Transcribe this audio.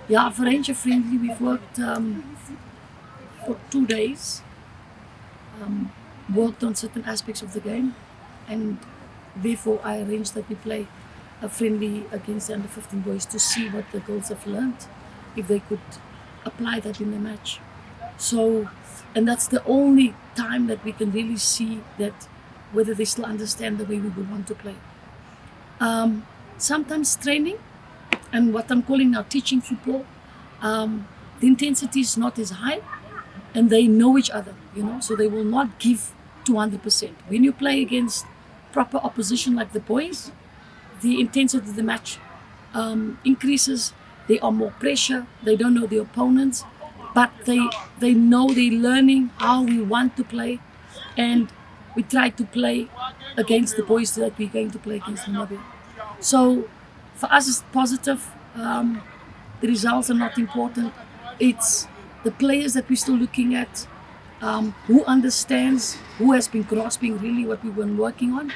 Yeah, for Ranger Friendly, we've worked for 2 days, worked on certain aspects of the game, and therefore I arranged that we play a friendly against the under 15 boys to see what the girls have learned, if they could apply that in the match. So, and that's the only time that we can really see that whether they still understand the way we would want to play. Sometimes training and what I'm calling now teaching football, the intensity is not as high and they know each other, so they will not give 200%. When you play against proper opposition like the boys, the intensity of the match increases. There are more pressure. They don't know the opponents, but they know they're learning how we want to play, and we try to play against the boys that we're going to play against Namibia. So for us it's positive. The results are not important. It's the players that we're still looking at, who understands, who has been grasping really what we've been working on.